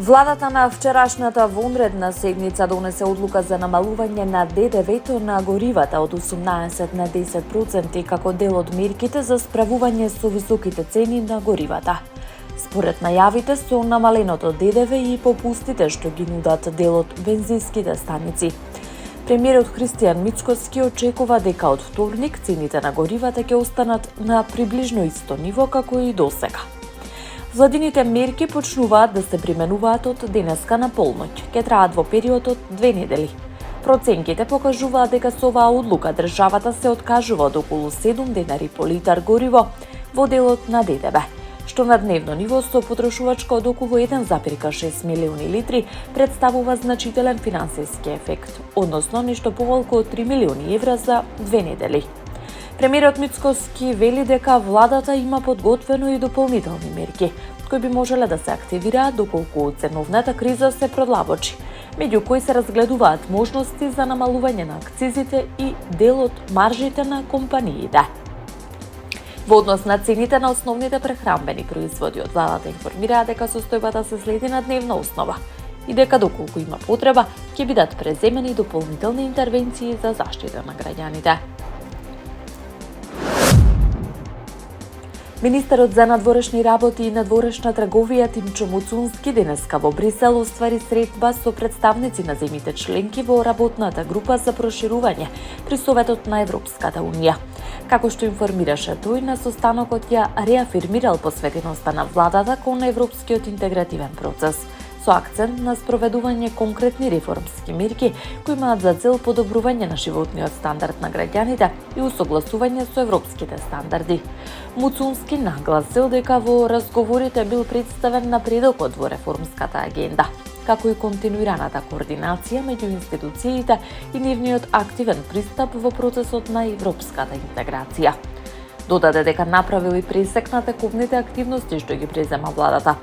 Владата на вчерашната вонредна седница донесе одлука за намалување на ДДВ-то на горивата од 18 на 10% како дел од мерките за справување со високите цени на горивата. Според најавите со намаленото ДДВ и попустите што ги нудат дел од бензинските станици, премиерот Христијан Мицкоски очекува дека од вторник цените на горивата ќе останат на приближно исто ниво како и досега. Владините мерки почнуваат да се применуваат од денеска на полноќ. Ке траат во период од 2 недели. Проценките покажуваат дека со оваа одлука државата се откажува од околу 7 денари по литар гориво во делот на ДДВ, што на дневно ниво со потрошувачка од околу 1,6 милиони литри представува значителен финансиски ефект, односно нешто поволку од 3 милиони евра за 2 недели. Премиерот Мицкоски вели дека владата има подготвено и дополнителни мерки, кои би можеле да се активираат доколку ценовната криза се продлабочи, меѓу кои се разгледуваат можности за намалување на акцизите и дел од маржите на компаниите. Во однос на цените на основните прехранбени производи, од владата информираа дека состојбата се следи на дневна основа и дека доколку има потреба, ќе бидат преземени дополнителни интервенции за заштита на граѓаните. Министерот за надворешни работи и надворешна трговија Тимчо Муцунски денеска во Брисел оствари средба со представници на земјите членки во работната група за проширување при Советот на Европската Унија. Како што информираше тој, на состанокот ја реафирмирал посветеноста на владата кон европскиот интегративен процес, со акцент на спроведување конкретни реформски мерки кои имаат за цел подобрување на животниот стандард на граѓаните и усогласување со европските стандарди. Муцунски нагласил дека во разговорите бил представен напредокот во реформската агенда, како и континуираната координација меѓу институциите и нивниот активен пристап во процесот на европската интеграција. Додаде дека направил и пресек на тековните активности што ги презема владата,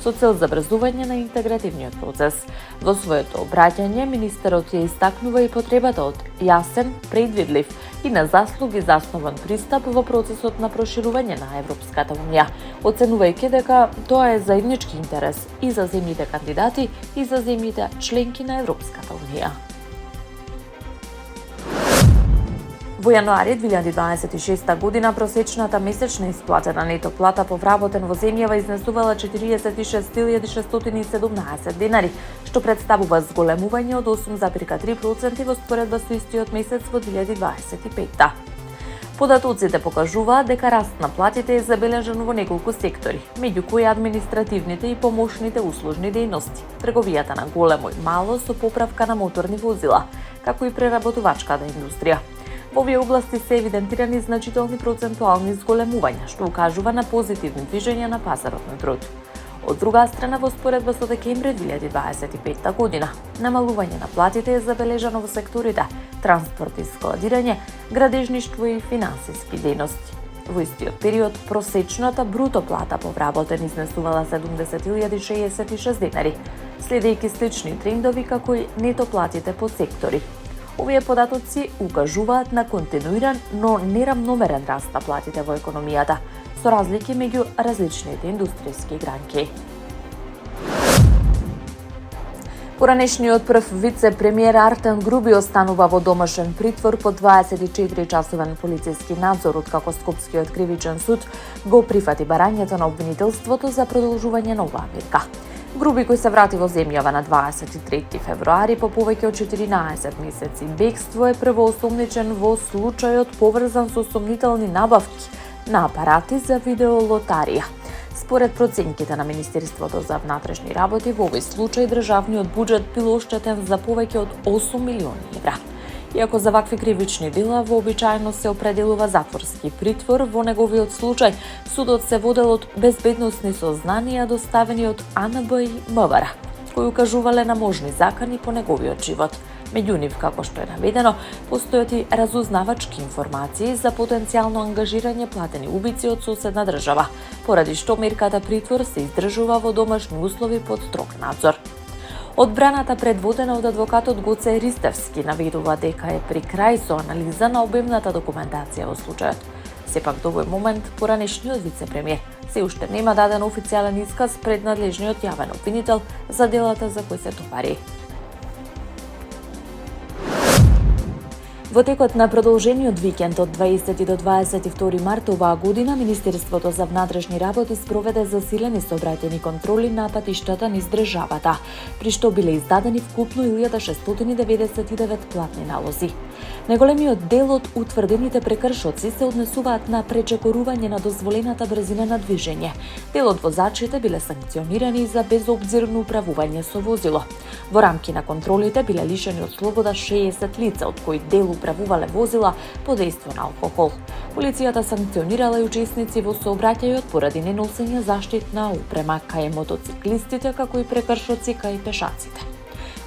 со цел забрзување на интегративниот процес. Во своето обраќање, министерот ја истакнува и потребата од јасен, предвидлив и на заслуги заснован пристап во процесот на проширување на Европската Унија, оценувајќи дека тоа е заеднички интерес и за земјите кандидати и за земјите членки на Европската Унија. Во јануари 2026 година просечната месечна исплатена нето плата по вработен во земјава изнесувала 46.617 денари, што представува зголемување од 8,3% во споредба со истиот месец во 2025. Податоците покажуваат дека раст на платите е забележан во неколку сектори, меѓу кои административните и помошните услужни дејности, трговијата на големо и мало со поправка на моторни возила, како и преработувачката индустрија. Во овие области се евидентирани значителни процентуални зголемувања, што укажува на позитивни движења на пазарот на труд. Од друга страна, во споредба со декември 2025 година, намалување на платите е забележано во секторите транспорт и складирање, градежништво и финансиски дејности. Во истиот период, просечната бруто плата по вработен изнесувала 70.066 денари, следејќи слични трендови како и нето платите по сектори. Овие податоци укажуваат на континуиран, но нерамномерен раст на платите во економијата, со разлики меѓу различните индустријски гранки. Поранешниот прв вице-премиер Артем Груби останува во домашен притвор под 24-часовен полициски надзор, откако Скопскиот кривичен суд го прифати барањето на обвинителството за продолжување на оваа мерка. Груби, кој се врати во земјава на 23 февруари по повеќе од 14 месеци бегство, е првоосомничен во случајот поврзан со сомнителни набавки на апарати за видеолотарија. Според проценките на Министерството за внатрешни работи, во овој случај државниот буџет бил оштетен за повеќе од 8 милиони евра. Иако за вакви кривични дела вообичаено се определува затворски притвор, во неговиот случај судот се водел од безбедносни сознанија доставени од АНБ и МВР, кои укажувале на можни закани по неговиот живот. Меѓу нив, како што е наведено, постојат и разузнавачки информации за потенцијално ангажирање платени убици од соседна држава, поради што мерката притвор се издржува во домашни услови под строг надзор. Одбраната, предводена од адвокатот Гоце Ристевски, наведува дека е при крај со анализа на обемната документација во случајот. Сепак до овој момент поранешниот вице-премиер се уште нема даден официјален исказ пред надлежниот јавен обвинител за делата за кои се товари. Во текот на продолжениот викенд од 20 до 22 март оваа година, Министерството за внатрешни работи спроведе засилени сообраќајни контроли на патиштата низ државата, при што биле издадени вкупно 1699 платни налози. Најголемиот дел од утврдените прекршоци се однесуваат на пречекорување на дозволената брзина на движење. Дел од возачите биле санкционирани за безобзирно управување со возило. Во рамки на контролите биле лишени од слобода 60 лица, од кои дел управувале возила под дејство на алкохол. Полицијата санкционирала и учесници во сообраќајот поради неносење заштитна опрема кај мотоциклистите, како и прекршоци кај пешаците.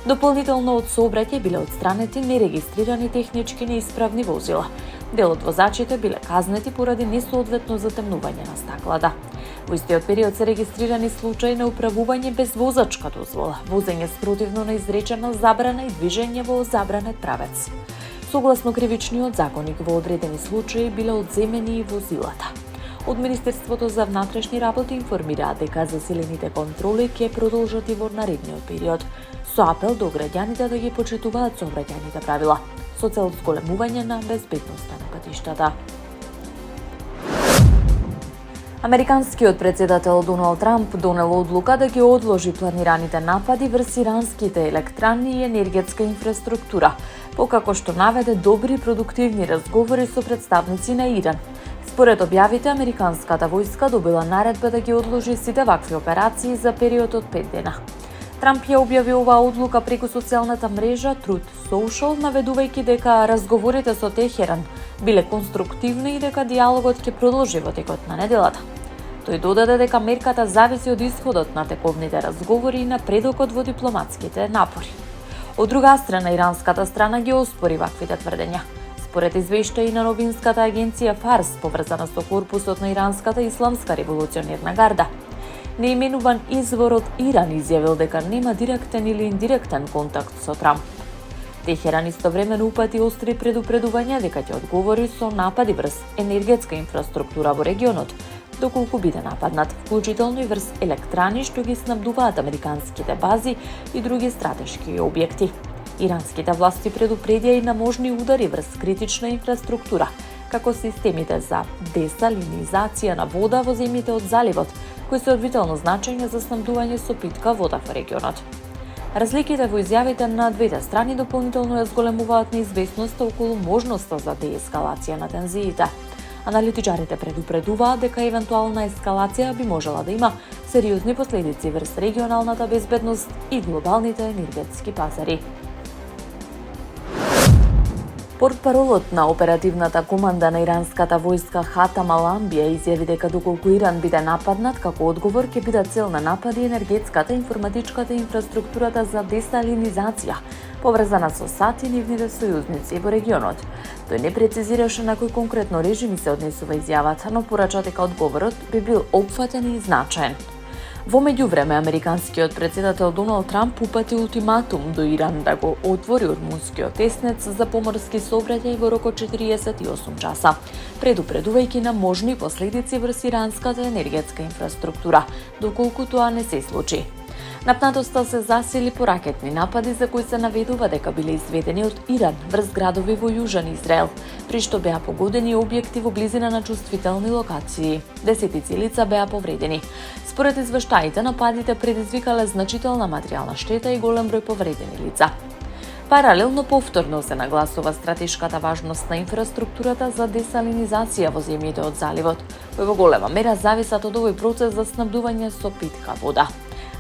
Дополнително од сообраќај биле отстранети нерегистрирани технички неисправни возила. Дел од возачите биле казнети поради несоодветно затемнување на стаклата. Во истиот период се регистрирани случаи на управување без возачка дозвола, возење спротивно на изречена забрана и движење во забранет правец. Согласно кривичниот законник, во одредени случаи биле одземени и возилата. Од Министерството за внатрешни работи информираа дека засилените контроли ќе продолжат и во наредниот период, со апел до граѓаните да ги почитуваат сообраќајните правила, со цел зголемување на безбедноста на патиштата. Американскиот председател Доналд Трамп донел одлука да ги одложи планираните напади врз иранските електрани и енергетска инфраструктура, покако што наведе добри и продуктивни разговори со представници на Иран. Според објавите, американската војска добила наредба да ги одложи сите вакви операции за период од 5 дена. Трамп ја објави оваа одлука преку социјалната мрежа Truth Social, наведувајќи дека разговорите со Техеран биле конструктивни и дека диалогот ќе продолжи во текот на неделата. Тој додаде дека мерката зависи од исходот на тековните разговори и напредокот во дипломатските напори. Од друга страна, иранската страна ги оспори ваквите тврдења. Според извештаи на новинската агенција Фарс, поврзана со корпусот на иранската исламска револуционерна гарда, неименуван извор од Иран изјавил дека нема директен или индиректен контакт со Трамп. Техеран истовремено упати остри предупредувања дека ќе одговори со напади врз енергетска инфраструктура во регионот, доколку биде нападнат, вклучително и врз електрани што ги снабдуваат американските бази и други стратешки објекти. Иранските власти предупредија и на можни удари врз критична инфраструктура, како системите за десалинизација на вода во земјите од заливот, кои се од витално значење за снабдување со питка вода во регионот. Разликите во изјавите на двете страни дополнително ја зголемуваат неизвестноста околу можноста за деескалација на тензиите. Аналитичарите предупредуваат дека евентуална ескалација би можела да има сериозни последици врз регионалната безбедност и глобалните енергетски пазари. Портпаролот на оперативната команда на иранската војска Хатам Аламбија изјави дека доколку Иран биде нападнат, како одговор ќе биде цел на напади енергетската, информатичката инфраструктурата за десалинизација, поврзана со САД и нивните сојузници во регионот. Тој не прецизираше на кој конкретно режими се однесува изјавата, но порача дека одговорот би бил опфатен и значаен. Во меѓувреме, американскиот председател Доналд Трамп упати ултиматум до Иран да го отвори Ормунскиот теснец за поморски сообраќај во рок од 48 часа, предупредувајќи на можни последици врз иранската енергетска инфраструктура, доколку тоа не се случи. Напнатоста се засили по ракетни напади за кои се наведува дека биле изведени од Иран врз градови во јужен Израел, при што беа погодени објекти во близина на чувствителни локации. Десетици лица беа повредени. Според извештаите, нападите предизвикале значителна материјална штета и голем број повредени лица. Паралелно повторно се нагласува стратешката важност на инфраструктурата за десалинизација во земјите од заливот, кои во голема мера зависат од овој процес за снабдување со питка вода.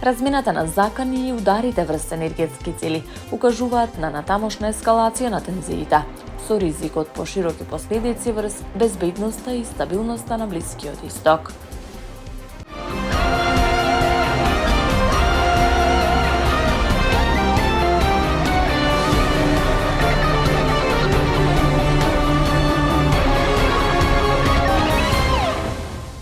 Размената на закани и ударите врз енергетски цели укажуваат на натамошна ескалација на тензиите, со ризикот по широки последици врз безбедноста и стабилноста на Блискиот Исток.